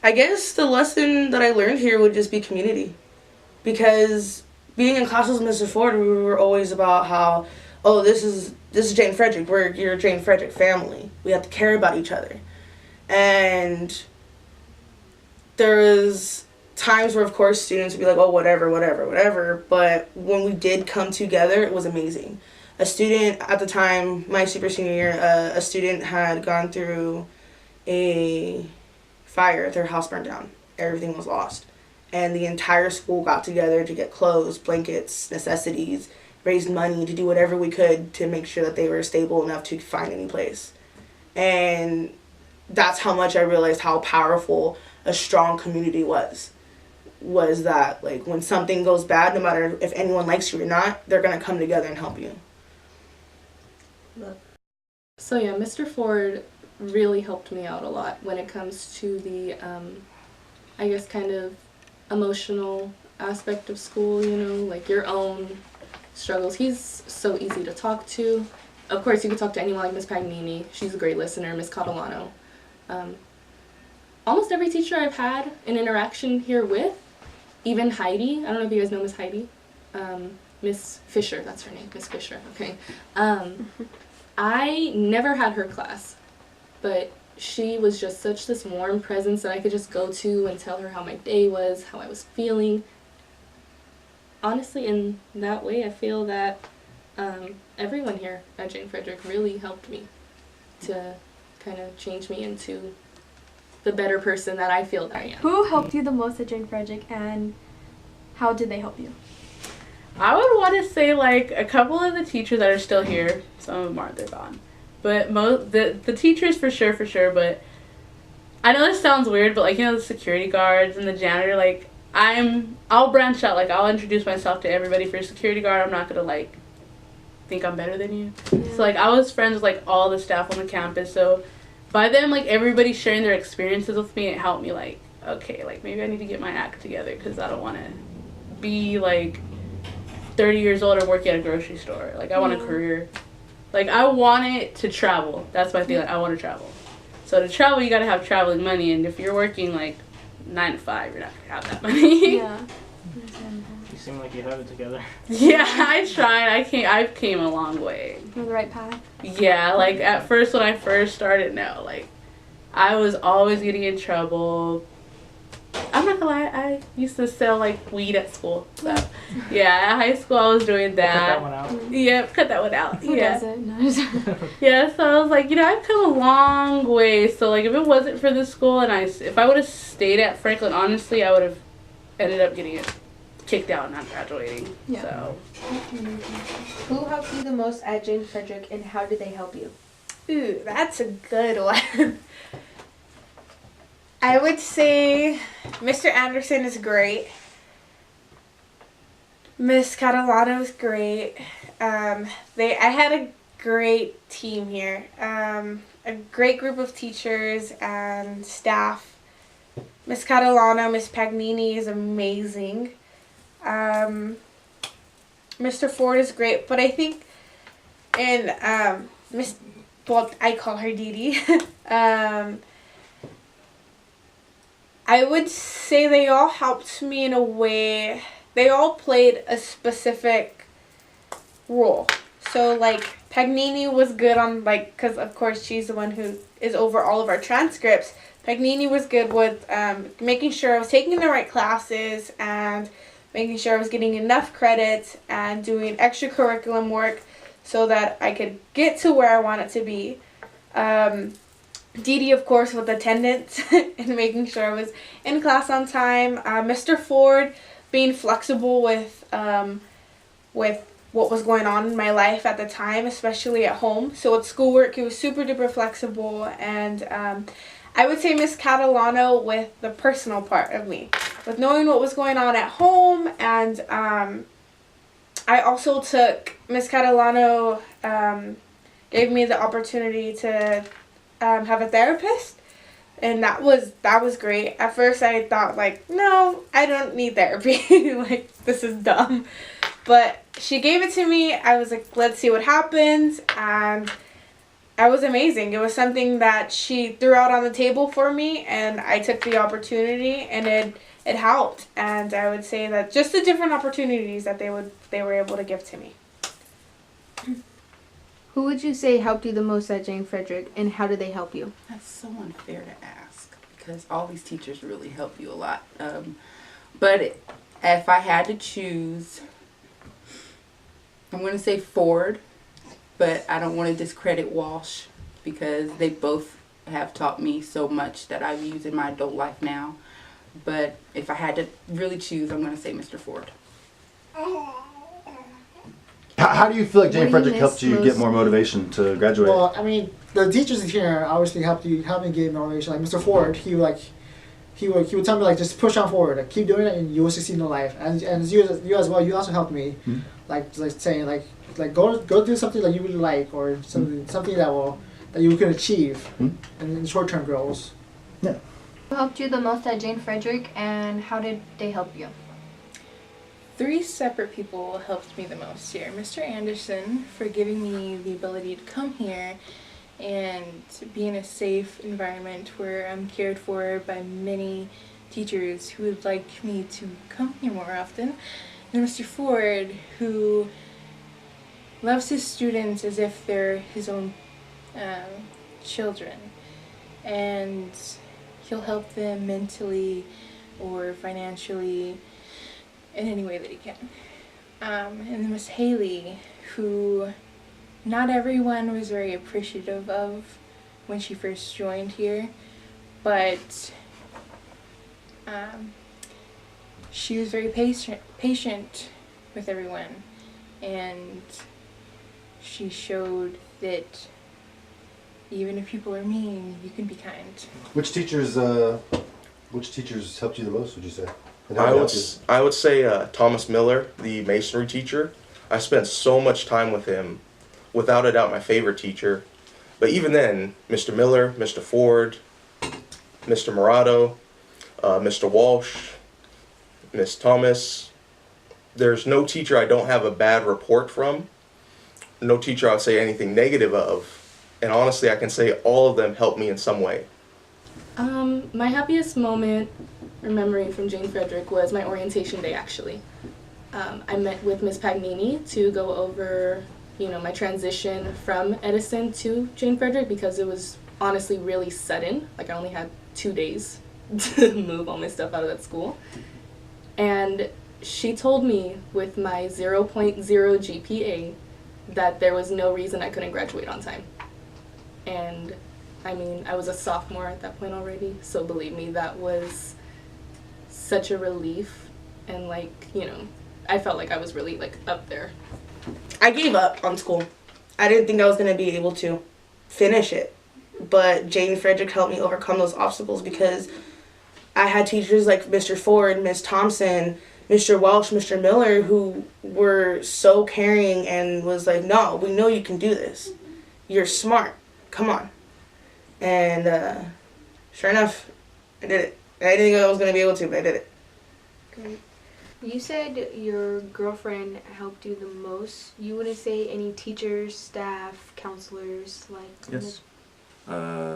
I guess the lesson that I learned here would just be community. Because being in classes with Mr. Ford, we were always about how, oh, this is Jane Frederick. We're your Jane Frederick family. We have to care about each other. And there was times where, of course, students would be like, oh, whatever. But when we did come together, it was amazing. A student at the time, my super senior year, a student had gone through a fire. Their house burned down. Everything was lost. And the entire school got together to get clothes, blankets, necessities, raised money to do whatever we could to make sure that they were stable enough to find any place. And that's how much I realized how powerful a strong community was that, like, when something goes bad, no matter if anyone likes you or not, they're going to come together and help you. So yeah, Mr. Ford really helped me out a lot when it comes to the, I guess, kind of emotional aspect of school, you know, like your own struggles. He's so easy to talk to. Of course, you could talk to anyone like Miss Pagnini. She's a great listener. Miss Catalano. Almost every teacher I've had an interaction here with, even Heidi. I don't know if you guys know Miss Heidi. Miss Fisher, that's her name, Miss Fisher, okay. I never had her class, but she was just such this warm presence that I could just go to and tell her how my day was, how I was feeling. Honestly, in that way, I feel that everyone here at Jane Frederick really helped me to kind of change me into the better person that I feel that I am. Who helped you the most at Jane Frederick, and how did they help you? I would want to say, like, a couple of the teachers that are still here. Some of them aren't, they're gone. But the teachers for sure, but I know this sounds weird, but, like, you know, the security guards and the janitor, like, I'll branch out, like, I'll introduce myself to everybody. For a security guard, I'm not gonna, like, think I'm better than you. Yeah. So, like, I was friends with, like, all the staff on the campus, so by them, like, everybody sharing their experiences with me, it helped me, like, okay, like, maybe I need to get my act together, because I don't want to be, like, 30 years old and working at a grocery store. Like, I want a career. Like, I want it to travel. That's my thing. Like, I want to travel. So to travel, you got to have traveling money. And if you're working, like, 9 to 5, you're not going to have that money. Yeah. You seem like you have it together. Yeah, I tried. I came a long way. You're on the right path? Yeah, like, at first, when I first started, no. Like, I was always getting in trouble. I'm not gonna lie, I used to sell, like, weed at school. So, yeah, at high school I was doing that. Cut that one out. Yep, cut that one out. Who yeah. doesn't? Yeah, so I was like, you know, I've come a long way. So, like, if it wasn't for this school and if I would have stayed at Franklin, honestly, I would have ended up getting it kicked out and not graduating. Yeah. So. Who helped you the most at Jane Frederick, and how did they help you? Ooh, that's a good one. I would say Mr. Anderson is great. Miss Catalano is great. I had a great team here. A great group of teachers and staff. Miss Catalano, Miss Pagnini is amazing. Mr. Ford is great, but I think, and I call her Dee Dee. I would say they all helped me in a way. They all played a specific role. So, like, Pagnini was good on, like, because, of course, she's the one who is over all of our transcripts. Pagnini was good with making sure I was taking the right classes and making sure I was getting enough credits and doing extracurriculum work so that I could get to where I wanted to be. Dee Dee, of course, with attendance and making sure I was in class on time. Mr. Ford being flexible with what was going on in my life at the time, especially at home. So with schoolwork, he was super duper flexible. And I would say Miss Catalano with the personal part of me, with knowing what was going on at home. And I also took Miss Catalano gave me the opportunity to have a therapist, and that was great. At first I thought, like, no, I don't need therapy. Like, this is dumb. But she gave it to me. I was like, let's see what happens. And I was amazing. It was something that she threw out on the table for me, and I took the opportunity, and it helped. And I would say that just the different opportunities that they were able to give to me. Who would you say helped you the most at Jane Frederick, and how did they help you? That's so unfair to ask because all these teachers really help you a lot. But if I had to choose, I'm going to say Ford, but I don't want to discredit Walsh because they both have taught me so much that I've used in my adult life now. But if I had to really choose, I'm going to say Mr. Ford. How do you feel like Jane What do you Frederick helped you miss get most? more motivation to graduate? Well, I mean, the teachers in here obviously helped me get motivation. Like Mr. Ford, he would tell me like just push on forward, like keep doing it, and you will succeed in life. And you as well, you also helped me, like saying like go do something that you really like or something that you can achieve in short term goals. Yeah. Who helped you the most at Jane Frederick, and how did they help you? 3 separate people helped me the most here. Mr. Anderson for giving me the ability to come here and be in a safe environment where I'm cared for by many teachers who would like me to come here more often. And Mr. Ford, who loves his students as if they're his own children. And he'll help them mentally or financially in any way that he can. And then Miss Haley, who not everyone was very appreciative of when she first joined here, but she was very patient with everyone, and she showed that even if people are mean, you can be kind. Which teachers helped you the most, would you say? And how I did they would, help you? I would say Thomas Miller, the masonry teacher. I spent so much time with him, without a doubt my favorite teacher. But even then, Mr. Miller, Mr. Ford, Mr. Murado, Mr. Walsh, Miss Thomas, there's no teacher I don't have a bad report from, no teacher I would say anything negative of, and honestly I can say all of them helped me in some way. My happiest moment or memory from Jane Frederick was my orientation day, actually. I met with Miss Pagnini to go over, my transition from Edison to Jane Frederick because it was honestly really sudden. Like I only had 2 days to move all my stuff out of that school. And she told me with my 0.0 GPA that there was no reason I couldn't graduate on time. And I mean, I was a sophomore at that point already, so believe me, that was such a relief, and I felt like I was really up there. I gave up on school. I didn't think I was going to be able to finish it, but Jane Frederick helped me overcome those obstacles because I had teachers like Mr. Ford, Miss Thompson, Mr. Welsh, Mr. Miller, who were so caring and was like, no, we know you can do this. You're smart. Come on. And sure enough, I did it. I didn't think I was going to be able to, but I did it. Great. You said your girlfriend helped you the most. You wouldn't say any teachers, staff, counselors, Yes.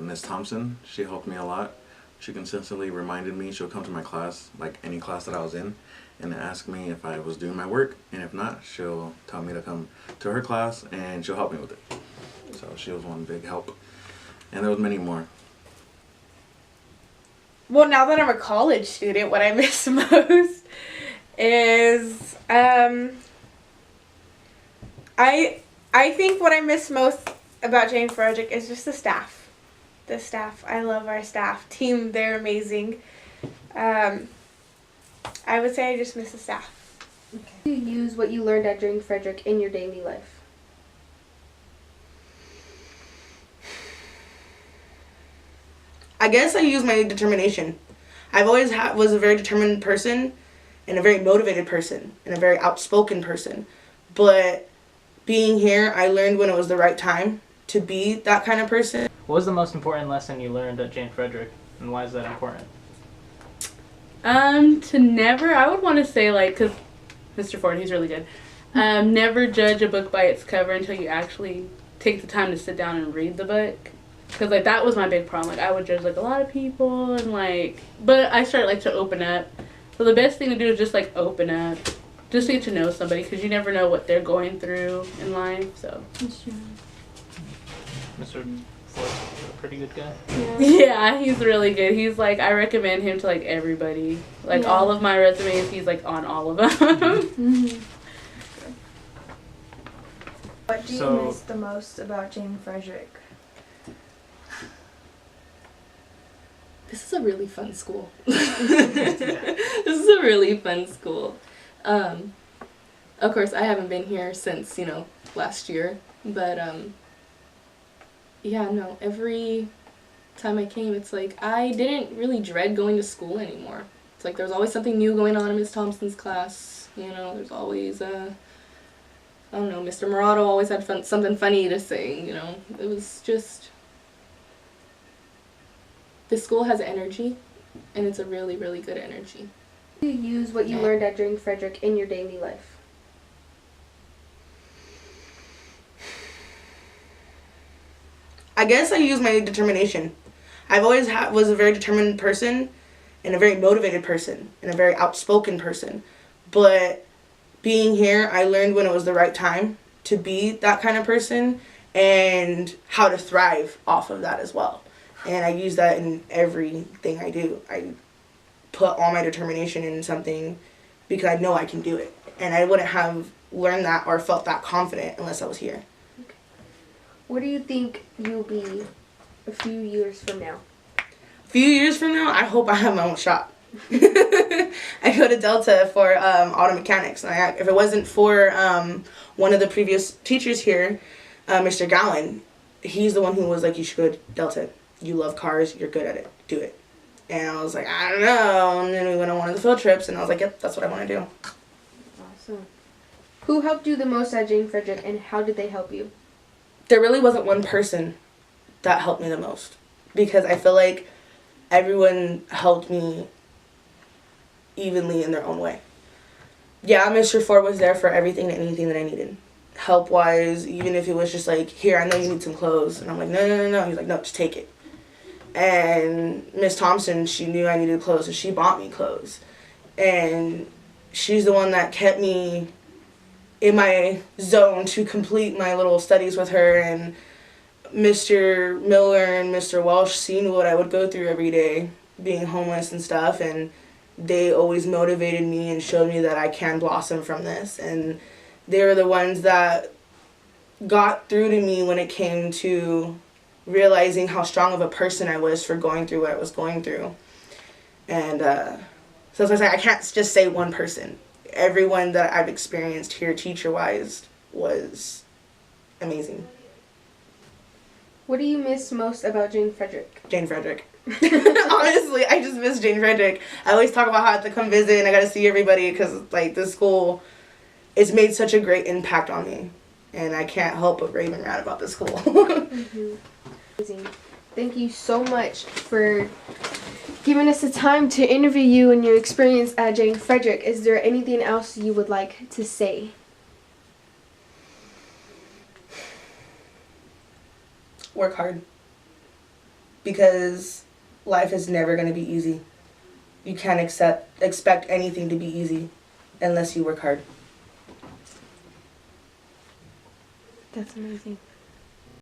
Miss Thompson, she helped me a lot. She consistently reminded me, she'll come to my class, like any class that I was in, and ask me if I was doing my work, and if not, she'll tell me to come to her class and she'll help me with it. So she was one big help. And there was many more. Well, now that I'm a college student, what I miss most is I think what I miss most about Jane Frederick is just the staff. The staff. I love our staff team. They're amazing. I would say I just miss the staff. Okay. Do you use what you learned at Jane Frederick in your daily life? I guess I use my determination. I've always was a very determined person and a very motivated person and a very outspoken person. But being here, I learned when it was the right time to be that kind of person. What was the most important lesson you learned at Jane Frederick, and why is that important? I would want to say, because Mr. Ford, he's really good. Never judge a book by its cover until you actually take the time to sit down and read the book. Because, like, that was my big problem. Like, I would judge, like, a lot of people and, like... But I started, like, to open up. So the best thing to do is just, like, open up. Just get to know somebody because you never know what they're going through in life, so... Mr. Ford's a pretty good guy. Yeah, he's really good. He's, like, I recommend him to, like, everybody. Like, all of my resumes, he's, like, on all of them. What do you miss the most about Jane Frederick? This is a really fun school. This is a really fun school. Of course, I haven't been here since, last year. But, yeah, no, every time I came, it's like I didn't really dread going to school anymore. It's like there's always something new going on in Miss Thompson's class. There's always, I don't know, Mr. Murado always had something funny to say, It was just... This school has energy, and it's a really, really good energy. How do you use what you learned at Jane Frederick in your daily life? I guess I use my determination. I've always was a very determined person and a very motivated person and a very outspoken person. But being here, I learned when it was the right time to be that kind of person and how to thrive off of that as well. And I use that in everything I do. I put all my determination in something because I know I can do it. And I wouldn't have learned that or felt that confident unless I was here. Okay. Where do you think you'll be a few years from now? A few years from now, I hope I have my own shop. I go to Delta for auto mechanics. And if it wasn't for one of the previous teachers here, Mr. Gowan, he's the one who was like, you should go to Delta. You love cars, you're good at it, do it. And I was like, I don't know. And then we went on one of the field trips, and I was like, yep, that's what I want to do. Awesome. Who helped you the most at Jane Frederick, and how did they help you? There really wasn't one person that helped me the most, because I feel like everyone helped me evenly in their own way. Yeah, Mr. Ford was there for everything and anything that I needed. Help-wise, even if it was just like, here, I know you need some clothes. And I'm like, no. He's like, no, just take it. And Miss Thompson, she knew I needed clothes, so she bought me clothes. And she's the one that kept me in my zone to complete my little studies with her. And Mr. Miller and Mr. Welsh seen what I would go through every day, being homeless and stuff. And they always motivated me and showed me that I can blossom from this. And they were the ones that got through to me when it came to realizing how strong of a person I was for going through what I was going through. And so as I say, I can't just say one person. Everyone that I've experienced here teacher-wise was amazing. What do you miss most about Jane Frederick? Jane Frederick. Honestly, I just miss Jane Frederick. I always talk about how I have to come visit and I got to see everybody because, like, this school, it's made such a great impact on me. And I can't help but rave and rant about this school. Amazing. Thank you so much for giving us the time to interview you and your experience at Jane Frederick. Is there anything else you would like to say? Work hard. Because life is never going to be easy. You can't expect anything to be easy unless you work hard. That's amazing.